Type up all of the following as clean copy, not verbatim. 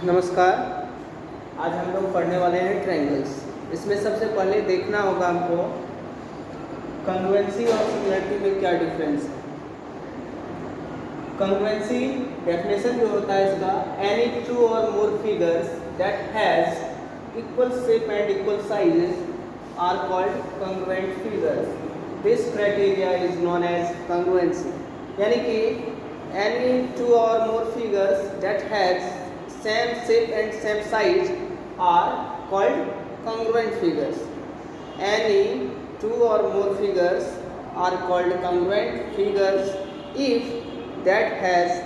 नमस्कार। आज हम लोग पढ़ने वाले हैं ट्रायंगल्स। इसमें सबसे पहले देखना होगा हमको कॉन्ग्रुएंसी और सिमिलरिटी में क्या डिफरेंस है। कॉन्ग्रुएंसी डेफिनेशन जो होता है इसका, any two or more figures that has equal shape and equal sizes are called congruent figures. This criteria is known as congruency. यानी कि any two or more figures that has same shape and same size are called congruent figures. Any two or more figures are called congruent figures if that has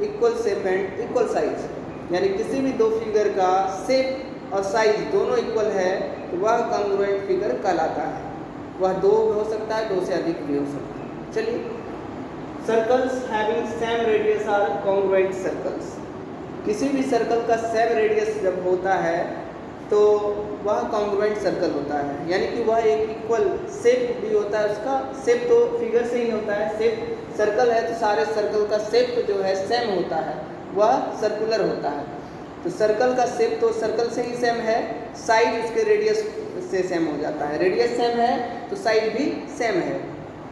equal shape and equal size. यानी किसी भी दो figure का shape और size दोनों equal है तो वह कॉन्ग्रुएंट फिगर कहलाता है। वह दो हो सकता है, दो से अधिक भी हो सकता है। चलिए, circles having same radius are congruent circles. किसी भी सर्कल का सेम रेडियस जब होता है तो वह कॉन्ग्रुएंट सर्कल होता है। यानी कि वह एक इक्वल शेप भी होता है। उसका शेप तो फिगर से ही होता है। शेप सर्कल है तो सारे सर्कल का शेप जो है सेम होता है, वह सर्कुलर होता है। तो सर्कल का शेप तो सर्कल से ही सेम है, साइज उसके रेडियस से सेम हो जाता है। रेडियस सेम है तो साइज भी सेम है।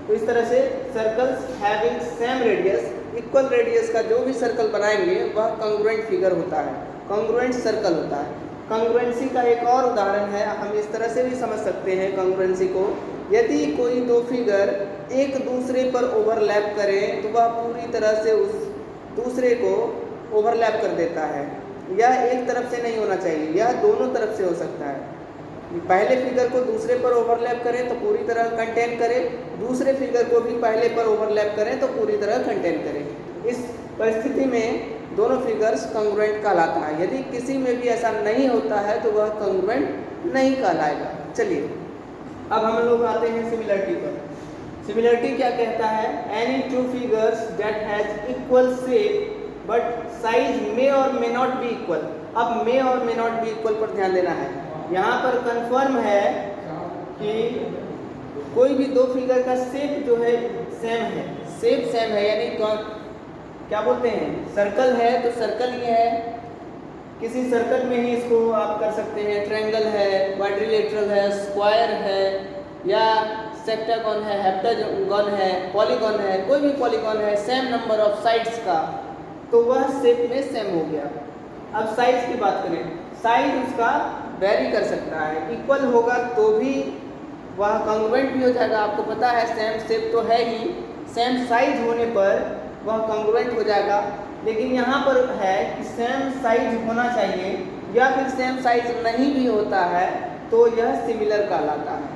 तो इस तरह से circles having same radius, equal radius का जो भी सर्कल बनाएंगे वह कॉन्ग्रुएंट फिगर होता है, कॉन्ग्रुएंट सर्कल होता है। कॉन्ग्रुएंसी का एक और उदाहरण है, हम इस तरह से भी समझ सकते हैं कॉन्ग्रुएंसी को। यदि कोई दो फिगर एक दूसरे पर ओवरलैप करें तो वह पूरी तरह से उस दूसरे को ओवरलैप कर देता है। यह एक तरफ से नहीं होना चाहिए, यह दोनों तरफ से हो सकता है। पहले फिगर को दूसरे पर ओवरलैप करें तो पूरी तरह कंटेन करें, दूसरे फिगर को भी पहले पर ओवरलैप करें तो पूरी तरह कंटेन करें। इस परिस्थिति में दोनों फिगर्स कॉन्ग्रुएंट कहलाता है। यदि किसी में भी ऐसा नहीं होता है तो वह कॉन्ग्रुएंट नहीं कहलाएगा। चलिए, अब हम लोग आते हैं सिमिलरिटी पर। सिमिलरिटी क्या कहता है? Any two figures that has equal shape but size may or may not be equal. अब मे or may not be equal पर ध्यान देना है। यहाँ पर कंफर्म है कि कोई भी दो फिगर का शेप जो है सेम है, शेप सेम है। यानी क्या बोलते हैं, सर्कल है तो सर्कल ही है। किसी सर्कल में ही इसको आप कर सकते हैं। ट्रायंगल है, क्वाड्रिलेटरल है, स्क्वायर है, या सेक्टागन है, हेप्टागन है, पॉलीगन है। कोई भी पॉलीगन है सेम नंबर ऑफ साइड्स का तो वह शेप में सेम हो गया। अब साइज की बात करें, साइज उसका वेरी कर सकता है। इक्वल होगा तो भी वह कॉन्ग्रुएंट भी हो जाएगा। आपको पता है सेम शेप तो है ही, सेम साइज होने पर वह कॉन्ग्रुएंट हो जाएगा। लेकिन यहाँ पर है कि सेम साइज होना चाहिए या फिर सेम साइज नहीं भी होता है तो यह सिमिलर कहलाता है।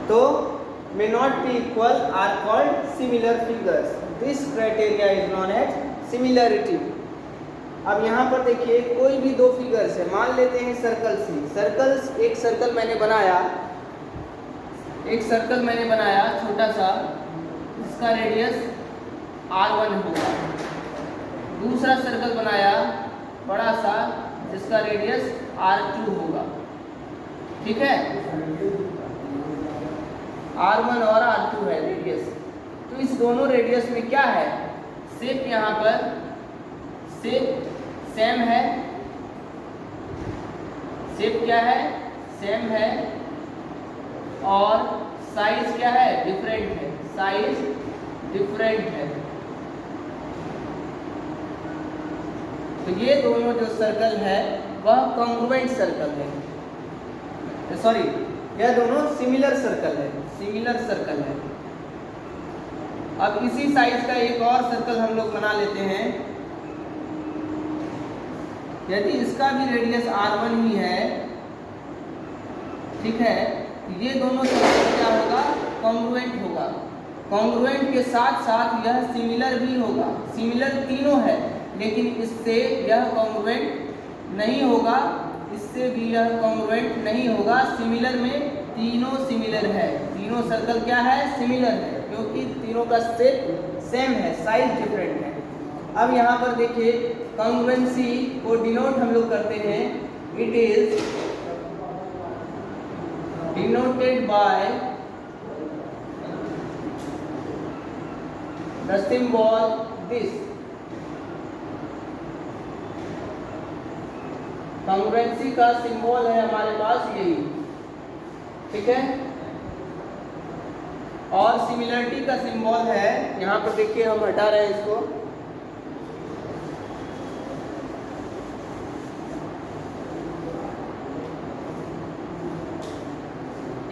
तो may not be equal are called similar figures. This criteria is known as similarity. अब यहाँ पर देखिए, कोई भी दो फिगर्स है, मान लेते हैं सर्कल्स ही। सर्कल्स, एक सर्कल मैंने बनाया, एक सर्कल मैंने बनाया छोटा सा, इसका रेडियस r1 होगा। दूसरा सर्कल बनाया बड़ा सा जिसका रेडियस r2 होगा। ठीक है, r1 और r2 है रेडियस। तो इस दोनों रेडियस में क्या है, शेप यहाँ पर शेप सेम है। शेप क्या है, सेम है। और साइज क्या है, डिफरेंट है। साइज डिफरेंट है। तो ये दोनों जो सर्कल है वह कॉन्ग्रुएंट सर्कल है। सॉरी, यह दोनों सिमिलर सर्कल है, सिमिलर सर्कल है। अब इसी साइज का एक और सर्कल हम लोग बना लेते हैं। यदि इसका भी रेडियस r1 ही है, ठीक है, तो ये दोनों सर्कल क्या होगा, कॉन्ग्रुएंट होगा। कॉन्ग्रुएंट के साथ साथ यह सिमिलर भी होगा। सिमिलर तीनों है, लेकिन इससे यह कॉन्ग्रुएंट नहीं होगा, इससे भी यह कॉन्ग्रुएंट नहीं होगा। सिमिलर में तीनों सिमिलर है, तीनों सर्कल क्या है, सिमिलर है, क्योंकि तीनों का शेप सेम है, साइज डिफरेंट है। अब यहाँ पर देखिए, कॉन्ग्रुएंसी को डिनोट हम लोग करते हैं, it is denoted by the symbol this. Congruency का सिंबल है हमारे पास यही, ठीक है। और सिमिलरिटी का सिंबल है, यहाँ पर देखिए हम हटा रहे हैं इसको,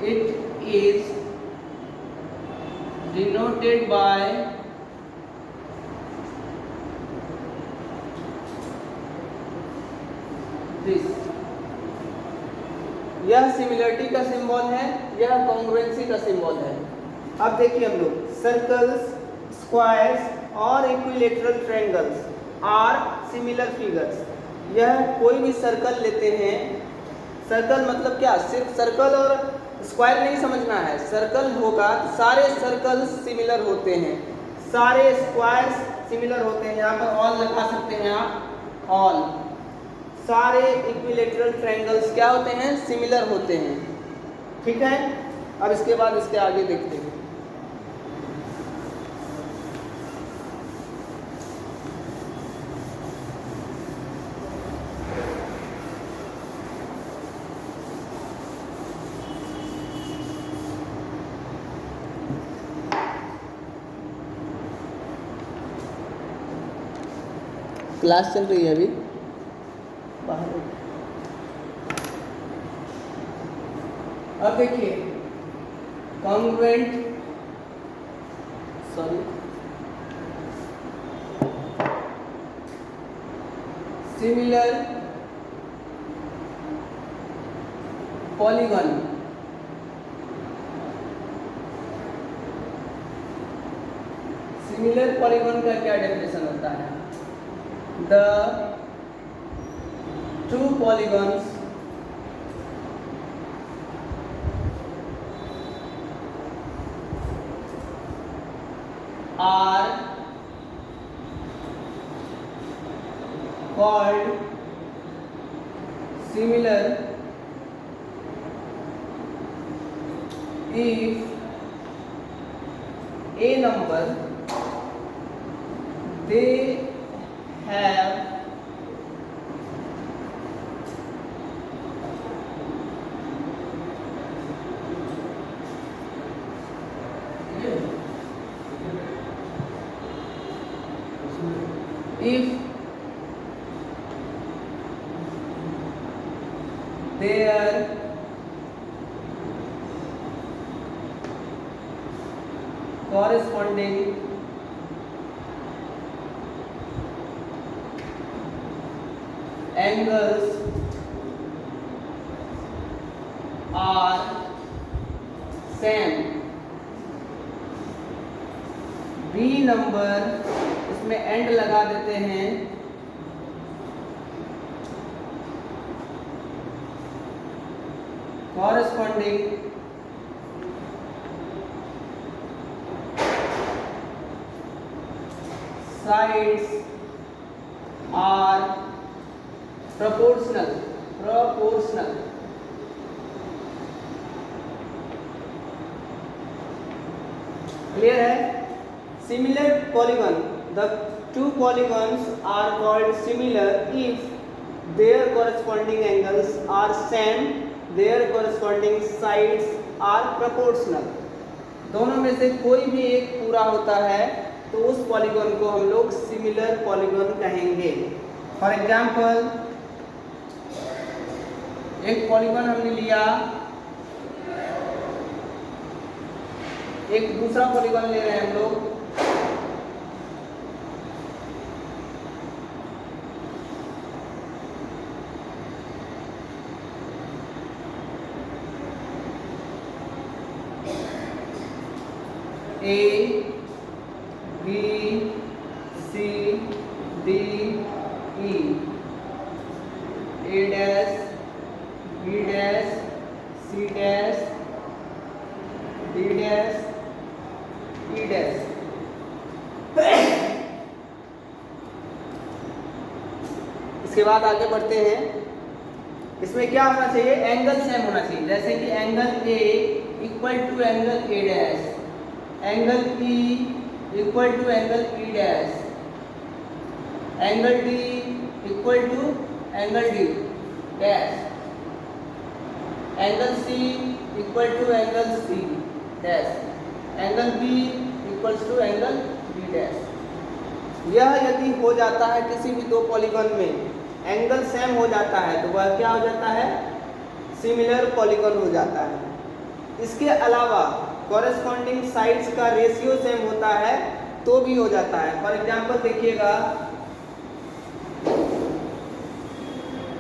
it is denoted by this। यह सिमिलरिटी का सिंबल है, यह कॉन्ग्रुएंसी का सिंबल है। अब देखिए हम लोग सर्कल्स, स्क्वायर्स और equilateral triangles are similar figures. यह कोई भी सर्कल लेते हैं, सर्कल मतलब क्या, सिर्फ सर्कल और स्क्वायर नहीं समझना है, सर्कल होगा सारे सर्कल्स सिमिलर होते हैं, सारे स्क्वायर्स सिमिलर होते हैं, यहाँ पर ऑल लगा सकते हैं आप, ऑल। सारे इक्विलेटरल ट्रायंगल्स क्या होते हैं, सिमिलर होते हैं, ठीक है। अब इसके बाद इसके आगे देखते हैं। क्लास चल रही है अभी बाहर। अब देखिए congruent, sorry, similar polygon. Similar polygon का क्या डेफिनेशन होता है? The two polygons are called similar if a number they have if their corresponding angles are same। B number, इसमें एंड लगा देते हैं, corresponding sides are proportional। Clear है? Similar polygon, the two polygons are called similar if their corresponding angles are same, their corresponding sides are proportional। दोनों में से कोई भी एक पूरा होता है तो उस पॉलीगन को हम लोग सिमिलर पॉलीगन कहेंगे। फॉर एग्जाम्पल, एक पॉलीगन हमने लिया, एक दूसरा पॉलीगन ले रहे हैं हम लोग, A, B, C, D, E, A dash, B dash, C dash, D dash, E dash। इसके बाद आगे बढ़ते हैं। इसमें क्या होना चाहिए? एंगल सेम होना चाहिए। जैसे कि angle A equal to angle A dash, angle E equal to angle E dash, angle D equal to angle D। Dash, angle C equal to angle C dash, angle B equals to angle B dash. यह यदि हो जाता है किसी भी दो polygon में angle same हो जाता है तो वह क्या हो जाता है, सिमिलर पॉलीगॉन हो जाता है। इसके अलावा कॉरेस्पॉन्डिंग साइड्स का रेशियो सेम होता है तो भी हो जाता है। फॉर एग्जांपल देखिएगा,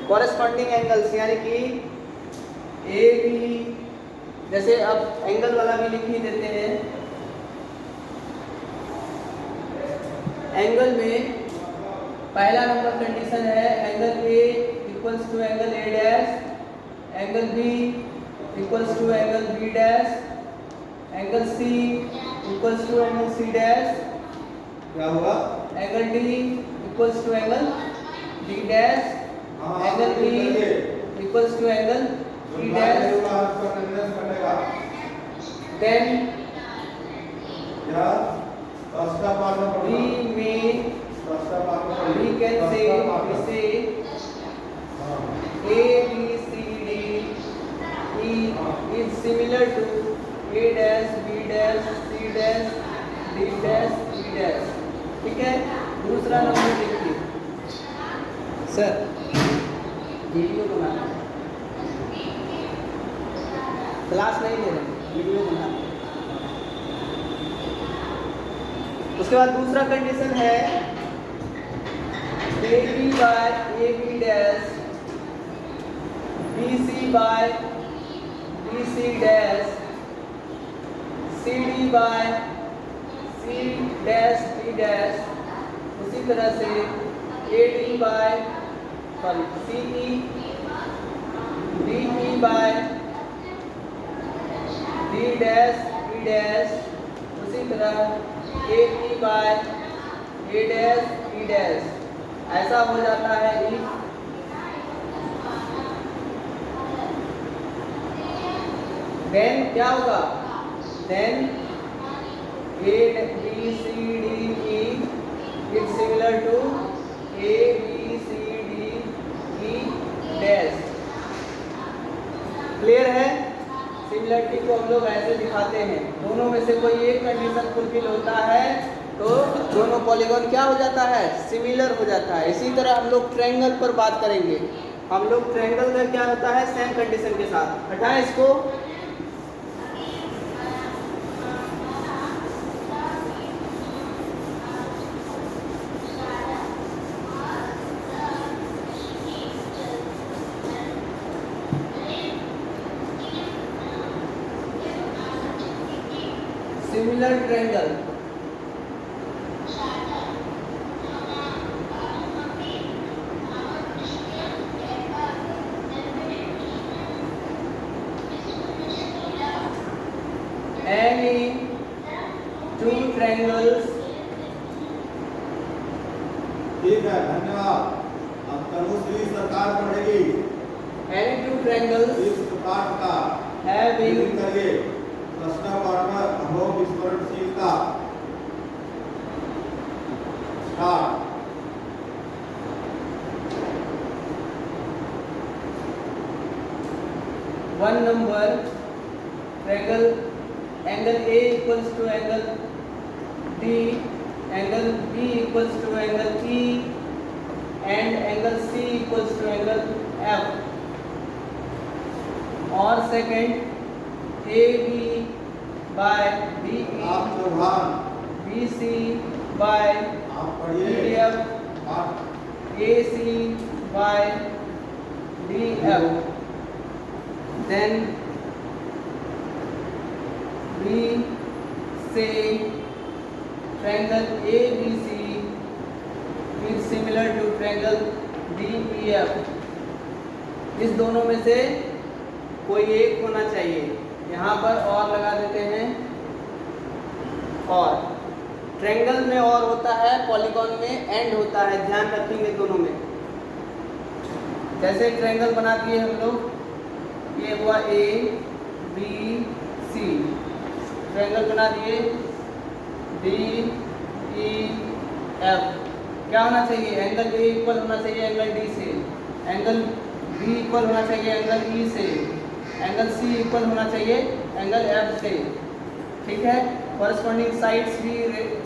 कॉरेस्पॉन्डिंग एंगल्स यानी कि ए बी, जैसे अब एंगल वाला भी लिख ही देते हैं। एंगल में पहला नंबर कंडीशन है angle A equals to angle A dash, angle B equals to angle B dash, angle C equals to angle C dash, क्या हुआ, angle D equals to angle D dash, angle B equals to angle B dash. Then we can say A B C D E is similar to A dash B dash C dash D dash E dash। ठीक है, दूसरा number देखिए sir, video बनाना, class नहीं ले रहे, video बनाना। उसके बाद दूसरा कंडीशन है AB by AB dash, BC by BC dash, CD by C dash D dash, उसी तरह से AD by CE, DE by D dash E dash, उसी तरह AE by A dash E dash। ऐसा हो जाता है if देन क्या होगा, then A B C D E is similar to A B C D E dash। Clear है, similarity को हम लोग ऐसे दिखाते हैं, दोनों में से कोई एक कंडीशन फुलफिल होता है तो दोनों पॉलीगॉन क्या हो जाता है, सिमिलर हो जाता है। इसी तरह हम लोग ट्रायंगल पर बात करेंगे। हम लोग ट्रायंगल का क्या होता है, सेम कंडीशन के साथ। हटाएं इसको, similar triangle. Any two triangles, ठीक है, धन्यवाद। अब तनुश्री सरकार पढ़ेगी। any two triangles इस पाठ का having करिए प्रश्न पढ़ना हो विस्मरणशीलता। Start. one number triangle angle A equals to angle D, angle B equals to angle E and angle C equals to angle F, और second AB by DE आप Chauhan BC by आप पढ़िए DF पाठ। AC by DF, then we say triangle ABC is similar to triangle DEF। इस दोनों में से कोई एक होना चाहिए। यहाँ पर और लगा देते हैं, और ट्रायंगल में और होता है, पॉलीगॉन में एंड होता है, ध्यान रखेंगे दोनों में। जैसे ट्रायंगल बना दिए हम लोग, ये हुआ A B C, ट्रायंगल बना दिए D E F। क्या होना चाहिए, एंगल A इक्वल होना चाहिए एंगल D से, एंगल बी इक्वल होना चाहिए एंगल ई से, एंगल सी इक्वल होना चाहिए एंगल एफ से, ठीक है। कॉरस्पॉन्डिंग साइड्स भी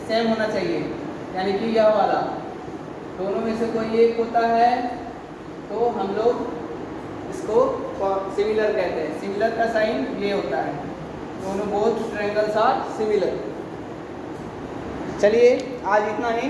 सेम होना चाहिए, यानी कि यह वाला दोनों में से कोई एक होता है तो हम लोग इसको सिमिलर कहते हैं। सिमिलर का साइन ये होता है, दोनों बोथ ट्रायंगल्स आर सिमिलर। चलिए आज इतना ही।